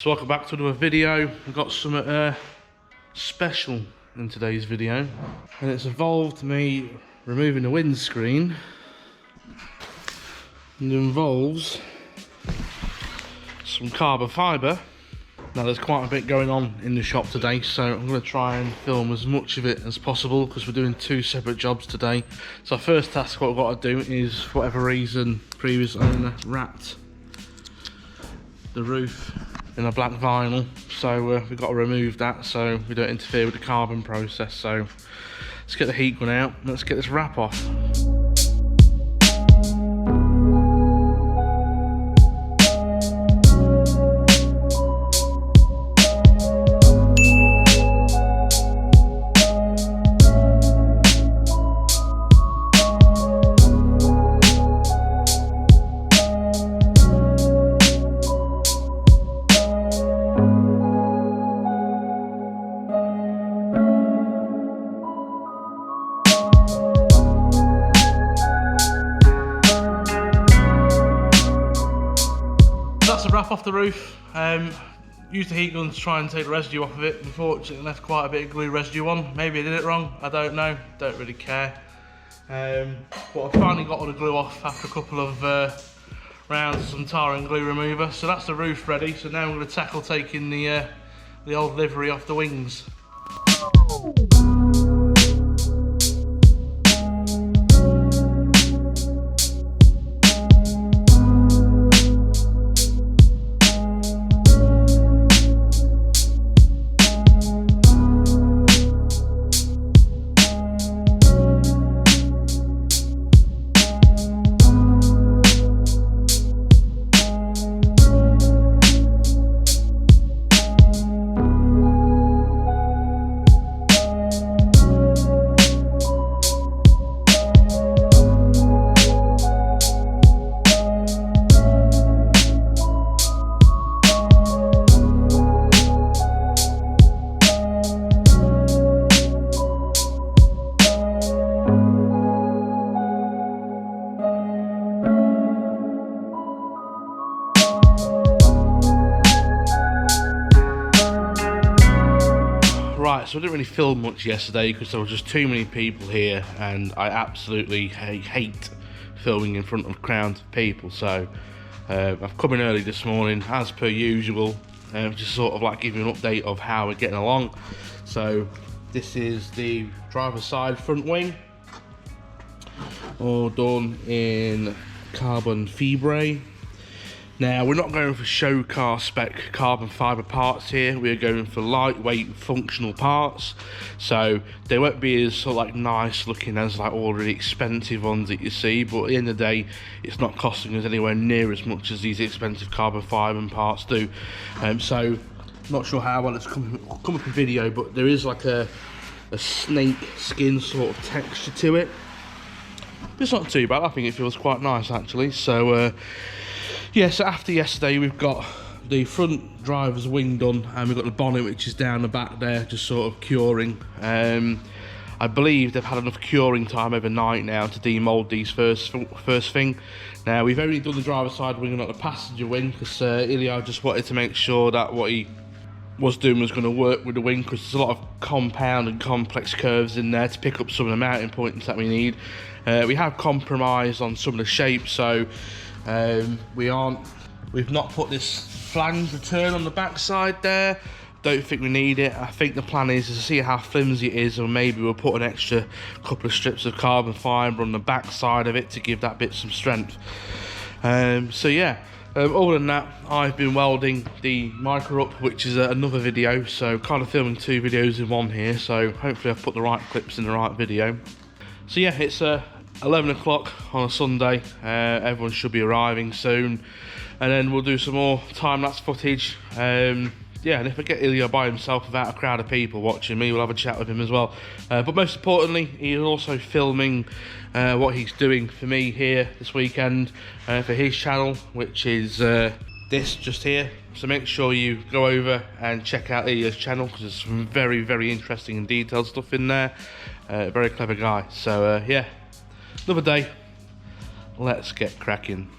So welcome back to another video. We've got something special in today's video, and it's involved me removing the windscreen, and it involves some carbon fibre. Now there's quite a bit going on in the shop today, so I'm going to try and film as much of it as possible because we're doing two separate jobs today. So our first task, what I've got to do is, for whatever reason, previous owner wrapped the roof in a black vinyl, so we've got to remove that so we don't interfere with the carbon process. So let's get the heat gun out and let's get this wrap off. That's the wrap off the roof. Used the heat gun to try and take the residue off of it. Unfortunately, left quite a bit of glue residue on. Maybe I did it wrong, I don't know, don't really care. But I finally got all the glue off after a couple of rounds of some tar and glue remover. So that's the roof ready. So now I'm going to tackle taking the old livery off the wings. Right, so I didn't really film much yesterday because there was just too many people here, and I absolutely hate filming in front of crowds of people. So I've come in early this morning as per usual, just sort of like give you an update of how we're getting along. So this is the driver's side front wing, all done in carbon fibre. Now, we're not going for show car spec carbon fibre parts here, we're going for lightweight functional parts, so they won't be as sort of like nice looking as like all the expensive ones that you see, but at the end of the day it's not costing us anywhere near as much as these expensive carbon fibre parts do. So not sure how well it's come up in video, but there is like a snake skin sort of texture to it. It's not too bad, I think it feels quite nice actually. So yeah, so after yesterday we've got the front driver's wing done, and we've got the bonnet which is down the back there just sort of curing. I believe they've had enough curing time overnight now to demould these first thing. Now we've only done the driver's side wing and not the passenger wing because Ilya just wanted to make sure that what he was doing was going to work with the wing, because there's a lot of compound and complex curves in there to pick up some of the mounting points that we need. We have compromised on some of the shapes, so we've not put this flange return on the back side there. Don't think we need it. I think the plan is to see how flimsy it is, and maybe we'll put an extra couple of strips of carbon fibre on the back side of it to give that bit some strength. So yeah, other than that, I've been welding the Micra up, which is another video, so kind of filming two videos in one here, so hopefully I've put the right clips in the right video. So yeah, it's 11 o'clock on a Sunday, everyone should be arriving soon, and then we'll do some more time-lapse footage. Yeah, and if I get Ilya by himself without a crowd of people watching me, we'll have a chat with him as well. But most importantly, he's also filming what he's doing for me here this weekend for his channel, which is this just here. So make sure you go over and check out Ilya's channel, because there's some very, very interesting and detailed stuff in there. Very clever guy. So yeah, another day. Let's get cracking.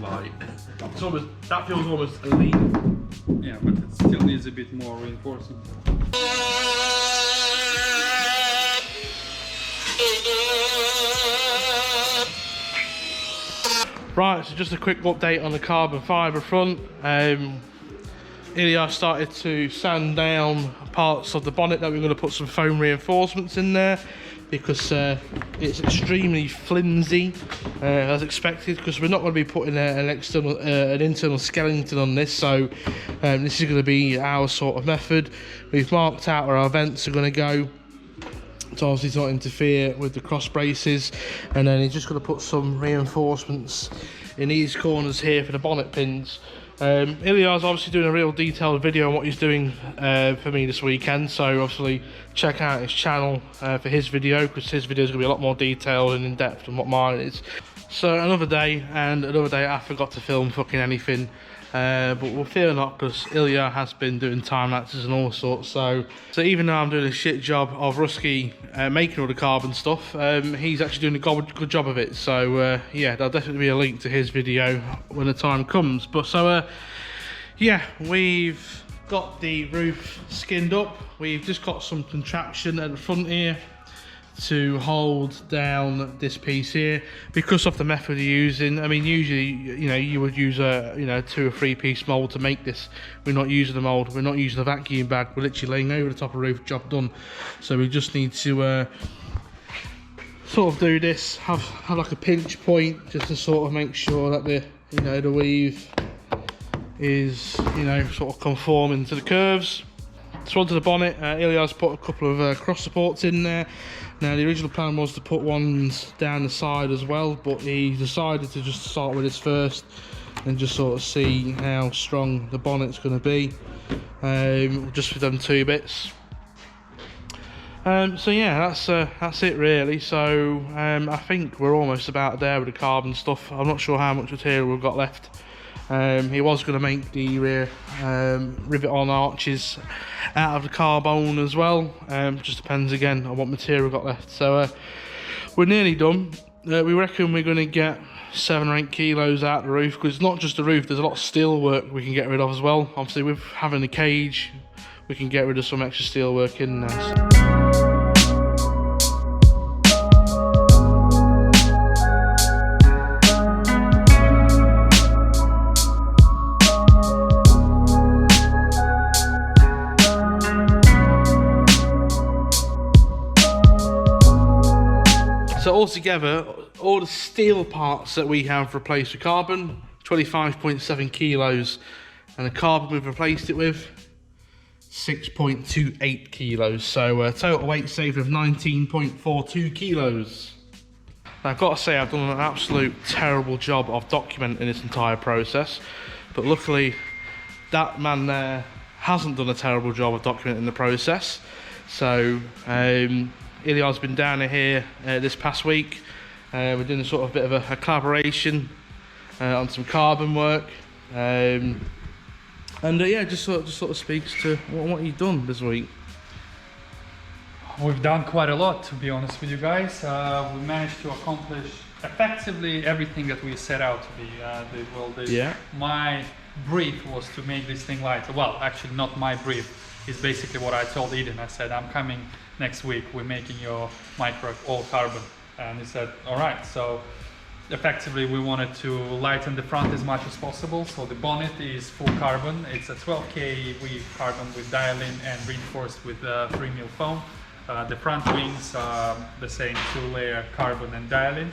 light. It's almost, that feels almost elite. Yeah, but it still needs a bit more reinforcement. Right, so just a quick update on the carbon fibre front. Ilya started to sand down parts of the bonnet that we're going to put some foam reinforcements in there, because it's extremely flimsy as expected, because we're not going to be putting an internal skeleton on this. So this is going to be our sort of method. We've marked out where our vents are going to go to obviously not interfere with the cross braces, and then he's just going to put some reinforcements in these corners here for the bonnet pins. Ilya's obviously doing a real detailed video on what he's doing for me this weekend, so obviously check out his channel for his video, because his video is going to be a lot more detailed and in depth than what mine is. So another day, and another day I forgot to film fucking anything, but we'll fear not, because Ilya has been doing time lapses and all sorts. So even though I'm doing a shit job of Rusky making all the carbon stuff, he's actually doing a good job of it. So yeah, there'll definitely be a link to his video when the time comes. But so yeah, we've got the roof skinned up. We've just got some contraption at the front here to hold down this piece here, because of the method you're using. I mean, usually, you know, you would use a 2 or 3 piece mold to make this. We're not using the mold, we're not using a vacuum bag, we're literally laying over the top of the roof, job done. So we just need to sort of do this, have like a pinch point, just to sort of make sure that the weave is, sort of conforming to the curves. So onto the bonnet, Ilya's put a couple of cross supports in there. Now the original plan was to put ones down the side as well, but he decided to just start with this first and just sort of see how strong the bonnet's going to be, just for them 2 bits. So yeah, that's it really. So I think we're almost about there with the carbon stuff. I'm not sure how much material we've got left. He was going to make the rear rivet-on arches out of the carbone as well. Just depends again on what material we've got left. So we're nearly done. We reckon we're going to get 7 or 8 kilos out of the roof, because it's not just the roof, there's a lot of steel work we can get rid of as well. Obviously with having the cage, we can get rid of some extra steel work in there. So altogether, all the steel parts that we have replaced with carbon, 25.7 kilos, and the carbon we've replaced it with, 6.28 kilos. So total weight saved of 19.42 kilos. Now, I've got to say, I've done an absolute terrible job of documenting this entire process, but luckily that man there hasn't done a terrible job of documenting the process. So Ilya's been down here this past week. We're doing a sort of bit of a collaboration on some carbon work, and yeah, just sort of speaks to what you've done this week. We've done quite a lot, to be honest with you guys. We managed to accomplish effectively everything that we set out to be. Yeah. My brief was to make this thing lighter. Well, actually, not my brief. It's basically what I told Eden. I said, I'm coming next week, we're making your Micra all carbon. And he said, all right. So effectively, we wanted to lighten the front as much as possible. So the bonnet is full carbon. It's a 12K weave carbon with dial-in and reinforced with 3mm foam. The front wings are the same 2-layer carbon and dial-in.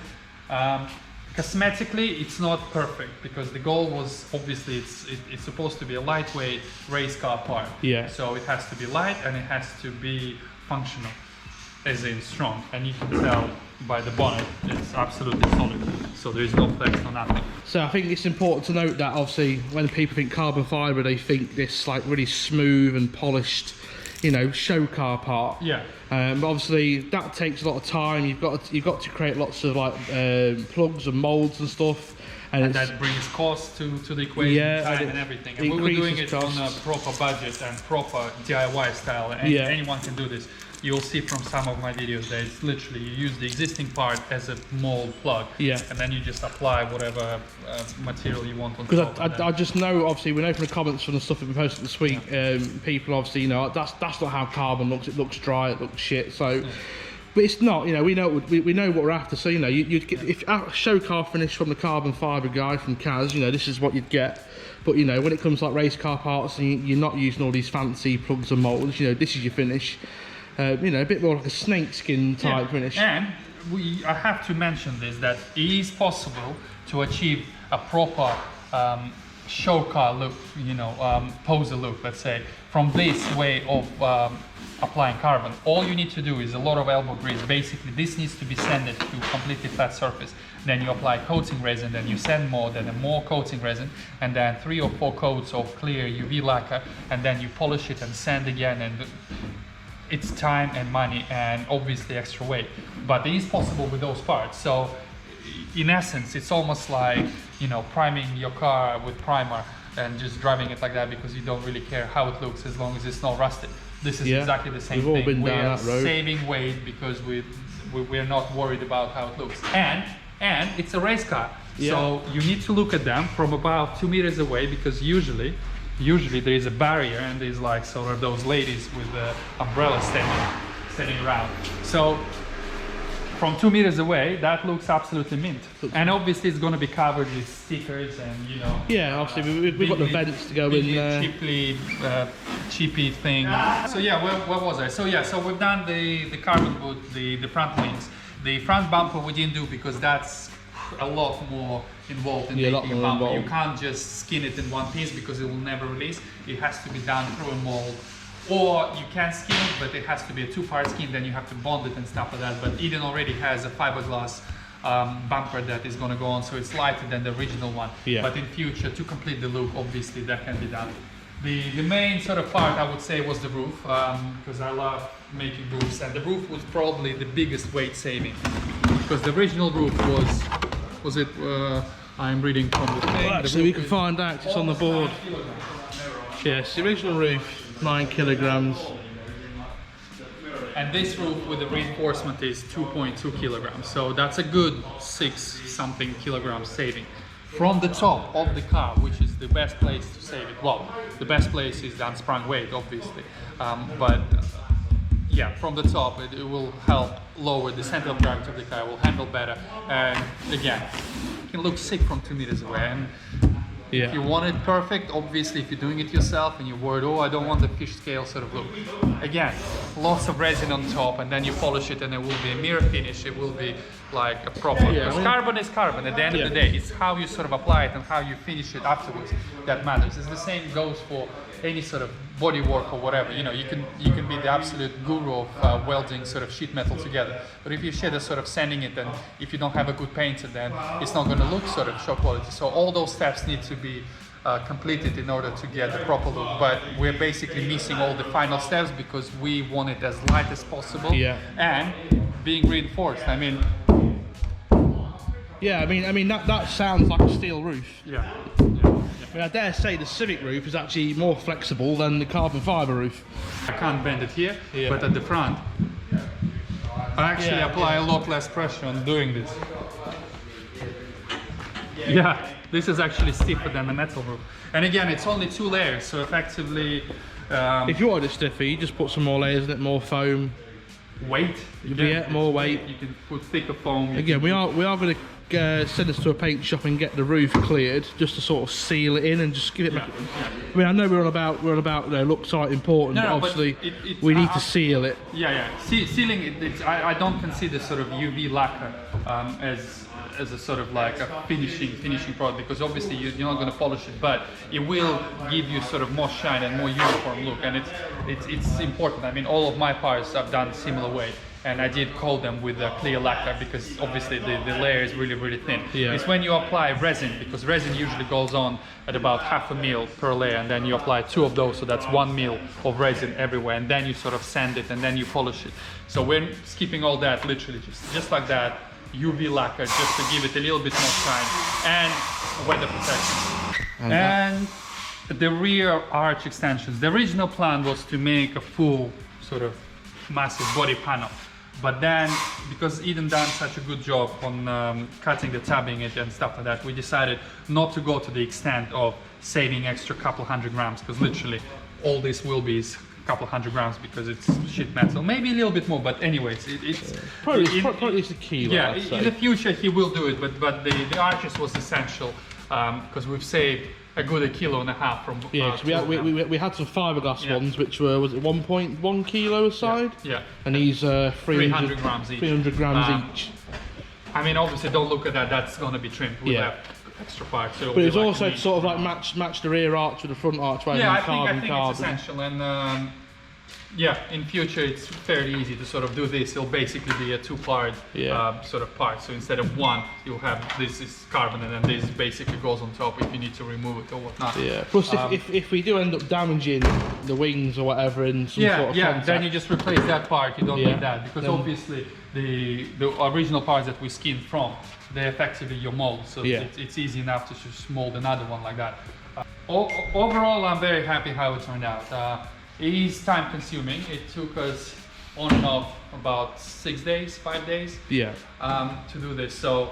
Cosmetically, it's not perfect, because the goal was obviously it's supposed to be a lightweight race car part. Yeah. So it has to be light and it has to be functional, as in strong. And you can tell by the bonnet, it's absolutely solid. So there is no flex or nothing. So I think it's important to note that obviously when people think carbon fibre, they think this like really smooth and polished, show car part. Yeah. But obviously that takes a lot of time. You've got to create lots of like plugs and molds and stuff, and that brings cost to the equation, time and everything. And we were doing it costs. on a proper budget and proper DIY style, and anyone can do this. You'll see from some of my videos that it's literally you use the existing part as a mold plug, and then you just apply whatever material you want on top. Because I just know, obviously, we know from the comments from the stuff that we posted this week, people obviously, you know, that's not how carbon looks. It looks dry, it looks shit. So, but it's not. You know, we know what we're after. So, you know, you'd get, if a show car finish from the carbon fibre guy from Kaz, you know, this is what you'd get. But you know, when it comes to like race car parts, and you're not using all these fancy plugs and molds, you know, this is your finish. You know, a bit more like a snakeskin type finish. And I have to mention this, that it is possible to achieve a proper show car look, you know, poser look, let's say, from this way of applying carbon. All you need to do is a lot of elbow grease. Basically, this needs to be sanded to a completely flat surface. Then you apply coating resin, then you sand more, then more coating resin, and then 3 or 4 coats of clear UV lacquer, and then you polish it and sand again. And it's time and money and obviously extra weight, but it is possible with those parts. So in essence, it's almost like, you know, priming your car with primer and just driving it like that because you don't really care how it looks as long as it's not rusted. This is exactly the same thing. We are saving weight because we're not worried about how it looks. And it's a race car. So you need to look at them from about 2 meters away, because usually there is a barrier and there's like sort of those ladies with the umbrella standing around. So from 2 meters away, that looks absolutely mint. And obviously it's going to be covered with stickers and, you know. Yeah, obviously we've got the vents to go in there. Cheapy thing. So yeah, where was I? So yeah, so we've done the carbon boot, the front wings. The front bumper we didn't do because that's a lot more involved in making a bumper. You can't just skin it in one piece because it will never release. It has to be done through a mold. Or you can skin it, but it has to be a 2-part skin, then you have to bond it and stuff like that. But Eden already has a fiberglass bumper that is going to go on, so it's lighter than the original one. But in future, to complete the look, obviously that can be done. The main sort of part, I would say, was the roof, because I love making roofs, and the roof was probably the biggest weight saving, because the original roof was it, I'm reading from the thing. Well, actually, we can find out, it's on the board. Yes, the original roof, 9 kilograms. And this roof with the reinforcement is 2.2 kilograms, so that's a good 6-something kilograms saving. From the top of the car, which is the best place to save it. Well, the best place is the unsprung weight, obviously, but yeah, from the top it will help lower the center of gravity of the car, will handle better, and again, it can look sick from 2 meters away. And if you want it perfect, obviously, if you're doing it yourself and you're worried, oh, I don't want the fish scale sort of look. Again, lots of resin on top, and then you polish it, and it will be a mirror finish. It will be like a proper. Because carbon is carbon. At the end of the day, it's how you sort of apply it and how you finish it afterwards that matters. It's the same goes for any sort of body work or whatever. You know, you can be the absolute guru of welding sort of sheet metal together, but if you share the sort of sanding it, and if you don't have a good painter, then it's not going to look sort of show quality. So all those steps need to be completed in order to get the proper look, but we're basically missing all the final steps because we want it as light as possible and being reinforced. I mean, that sounds like a steel roof. I mean, I dare say the Civic roof is actually more flexible than the carbon fibre roof. I can't bend it here, but at the front, I actually apply a lot less pressure on doing this. Yeah, this is actually stiffer than the metal roof. And again, it's only 2 layers, so effectively... if you wanted it stiffer, you just put some more layers in it, more foam. Weight? More weight. You can put thicker foam. Again, we are going to send us to a paint shop and get the roof cleared, just to sort of seal it in and just give it back. I mean, I know we're on about you know, looks are important, but obviously we need to seal it. Sealing it, I don't consider sort of UV lacquer as a sort of like a finishing product, because obviously you're not going to polish it, but it will give you sort of more shine and more uniform look, and it's important. I mean, all of my parts I've done similar way, and I did coat them with a clear lacquer because obviously the layer is really thin. It's when you apply resin, because resin usually goes on at about 1/2 mil per layer, and then you apply 2 of those, so that's 1 mil of resin everywhere, and then you sort of sand it and then you polish it. So we're skipping all that, literally just like that. UV lacquer just to give it a little bit more shine, and weather protection. And the rear arch extensions. The original plan was to make a full sort of massive body panel, but then because Eden done such a good job on cutting the tabbing it and stuff like that, we decided not to go to the extent of saving extra couple 100 grams, because literally all this will be is a couple 100 grams because it's sheet metal, maybe a little bit more, but anyways, it's probably a kilo. Yeah, in the future he will do it, but the arches was essential because we've saved a good 1.5 kilos from. Yeah, we had some fiberglass ones, which were, was it 1.1 kilo a side? Yeah. And these 300 grams each. 300 grams each. I mean, obviously, don't look at that. That's going to be trimmed. We'll have extra parts. So but it's like also to sort of like match the rear arch with the front arch. Yeah, I think it's essential, and yeah, in future it's fairly easy to sort of do this. It'll basically be a two-part sort of part. So instead of one, you'll have this is carbon, and then this basically goes on top if you need to remove it or whatnot. Yeah. Plus, if we do end up damaging the wings or whatever in some sort of contact, then you just replace that part. You don't need that, because obviously the original parts that we skinned from, they're effectively your mold. So it's easy enough to just mold another one like that. Overall, I'm very happy how it turned out. It is time consuming. It took us on and off about 5 days to do this. So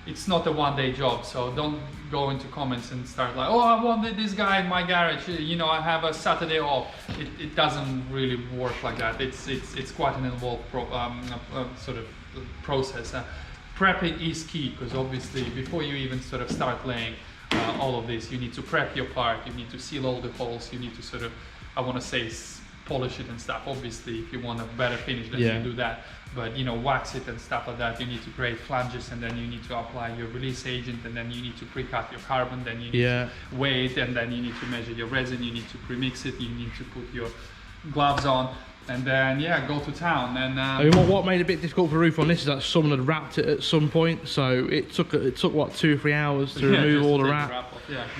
it's not a one-day job. So don't go into comments and start like, oh, I wanted this guy in my garage, you know, I have a Saturday off. It doesn't really work like that. It's quite an involved sort of process. Prepping is key, because obviously before you even sort of start laying all of this, you need to prep your part, you need to seal all the holes, you need to sort of, I want to say, polish it and stuff. Obviously, if you want a better finish, then you do that. But you know, wax it and stuff like that. You need to grade flanges, and then you need to apply your release agent, and then you need to pre-cut your carbon. Then you need to weigh it, and then you need to measure your resin. You need to pre-mix it. You need to put your gloves on, and then go to town. And I mean, what made it a bit difficult for Ruth on this is that someone had wrapped it at some point, so it took what 2 or 3 hours to remove all the wrap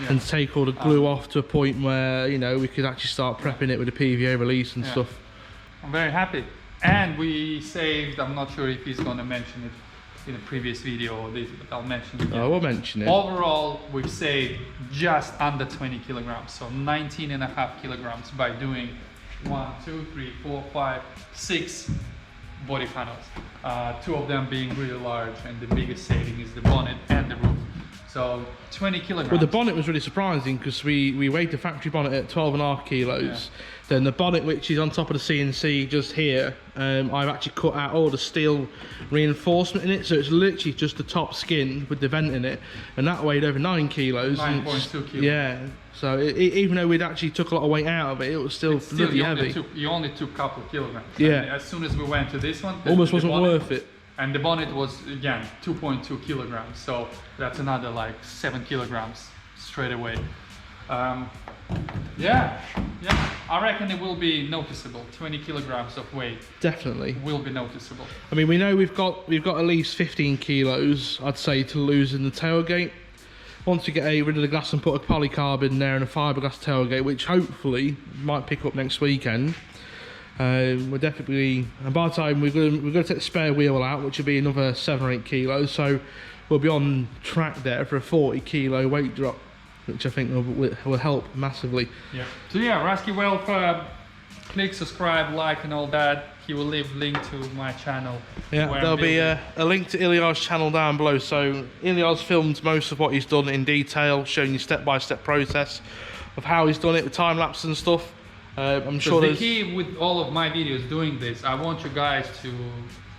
and take all the glue off to a point where, you know, we could actually start prepping it with a PVA release and stuff. I'm very happy, and we saved. I'm not sure if he's going to mention it in a previous video or this, but I'll mention it again. Oh, we'll mention it. Overall, we've saved just under 20 kilograms, so 19.5 kilograms by doing 1, 2, 3, 4, 5, 6 body panels. 2 of them being really large, and the biggest saving is the bonnet and the roof. So 20 kilograms. Well, the bonnet was really surprising, because we weighed the factory bonnet at 12.5 kilos. Then the bonnet, which is on top of the CNC just here, I've actually cut out all the steel reinforcement in it, so it's literally just the top skin with the vent in it, and that weighed over 9 kilos. 9.2 kilos. Yeah. So even though we'd actually took a lot of weight out of it, it was still bloody heavy. You only took a couple of kilograms. Yeah. And as soon as we went to this one, almost wasn't worth it. And the bonnet was, again, 2.2 kilograms. So that's another like 7 kilograms straight away. I reckon it will be noticeable. 20 kilograms of weight definitely will be noticeable. I mean, we know we've got at least 15 kilos, I'd say, to lose in the tailgate. Once we get rid of the glass and put a polycarb in there and a fiberglass tailgate, which hopefully might pick up next weekend, we're definitely, and by the time we're going to take the spare wheel out, which will be another 7 or 8 kilos, so we'll be on track there for a 40 kilo weight drop, which I think will help massively. Yeah. So Rasky Welp, click subscribe, like, and all that. He will leave a link to my channel. Yeah, there'll be a link to Ilya's channel down below. So Ilya's filmed most of what he's done in detail, showing you step-by-step process of how he's done it with time lapse and stuff. I'm sure the key with all of my videos doing this, I want you guys to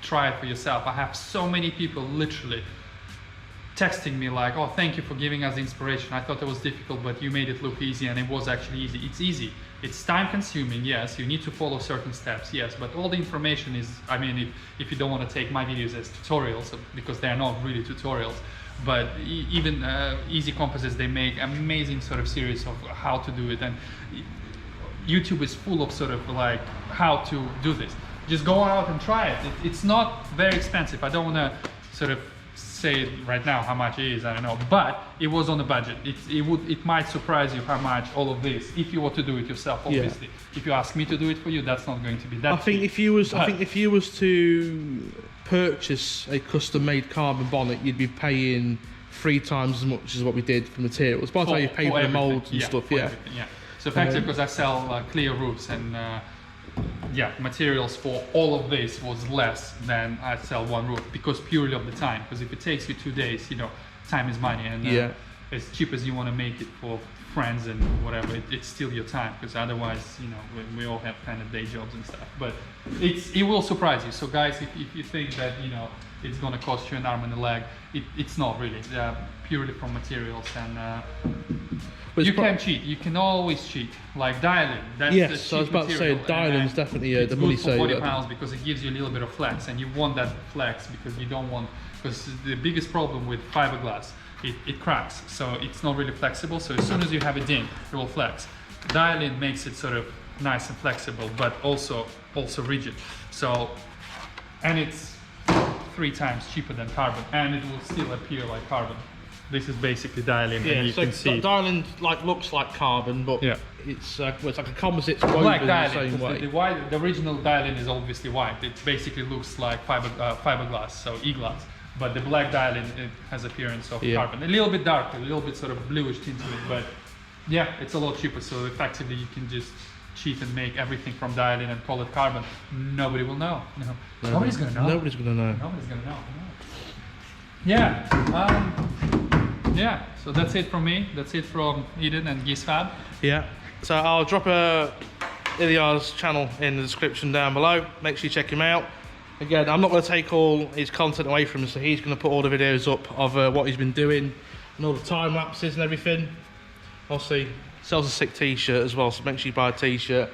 try it for yourself. I have so many people literally texting me like, oh, thank you for giving us the inspiration. I thought it was difficult, but you made it look easy, and it was actually easy. It's easy. It's time consuming, yes. You need to follow certain steps, yes. But all the information is, I mean, if you don't want to take my videos as tutorials, because they're not really tutorials, but even Easy Composites, they make amazing sort of series of how to do it. And YouTube is full of sort of like how to do this. Just go out and try it. It's not very expensive. I don't want to sort of say right now how much it is, I don't know, but it was on the budget. It might surprise you how much all of this, if you were to do it yourself, obviously. If you ask me to do it for you, that's not going to be that I think cheap. if you was to purchase a custom-made carbon bonnet, you'd be paying 3 times as much as what we did for materials. By the time you pay for the molds and stuff, yeah. So effectively, because I sell clear roofs and materials for all of this was less than I sell one roof, because purely of the time. Because if it takes you 2 days, you know, time is money, and as cheap as you want to make it for friends and whatever, it's still your time, because otherwise, you know, we all have kind of day jobs and stuff. But it will surprise you. So guys, if you think that, you know, it's going to cost you an arm and a leg, it's not really. Purely from materials, and you can cheat. You can always cheat, like dialing. That's the cheap I was about material, to say dialing's definitely the money saver. It's good for body panels because it gives you a little bit of flex, and you want that flex because you don't want, because the biggest problem with fiberglass, it cracks, so it's not really flexible. So as soon as you have a ding, it will flex. Dialing makes it sort of nice and flexible, but also rigid. So, and it's 3 times cheaper than carbon, and it will still appear like carbon. This is basically dialing, and you can see dialing looks like carbon, but it's like a composite woven black in the same dialing. way. The original dialing is obviously white. It basically looks like fiberglass, so e-glass. But the black dialing, it has appearance of carbon. A little bit darker, a little bit sort of bluish tint to it, but yeah, it's a lot cheaper. So effectively, you can just cheat and make everything from dialing and call it carbon. Nobody will know. No. Nobody's gonna know. Nobody's gonna know. Nobody's gonna know. Yeah, so that's it from me. That's it from Eden and GizFab. Yeah, so I'll drop Ilya's channel in the description down below. Make sure you check him out. Again, I'm not going to take all his content away from him, so he's going to put all the videos up of what he's been doing and all the time lapses and everything. Obviously, sells a sick t-shirt as well, so make sure you buy a t-shirt.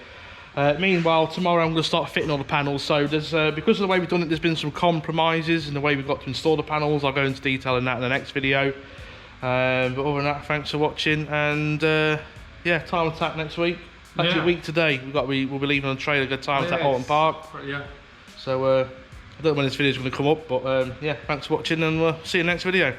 Meanwhile, tomorrow I'm going to start fitting all the panels. So there's because of the way we've done it, there's been some compromises in the way we've got to install the panels. I'll go into detail in that in the next video. But other than that, thanks for watching, and yeah, time attack next week. Actually, a week today. We'll be leaving on the trailer, go time attack Alton Park. Yeah. So I don't know when this video is going to come up, but yeah, thanks for watching, and we'll see you in the next video.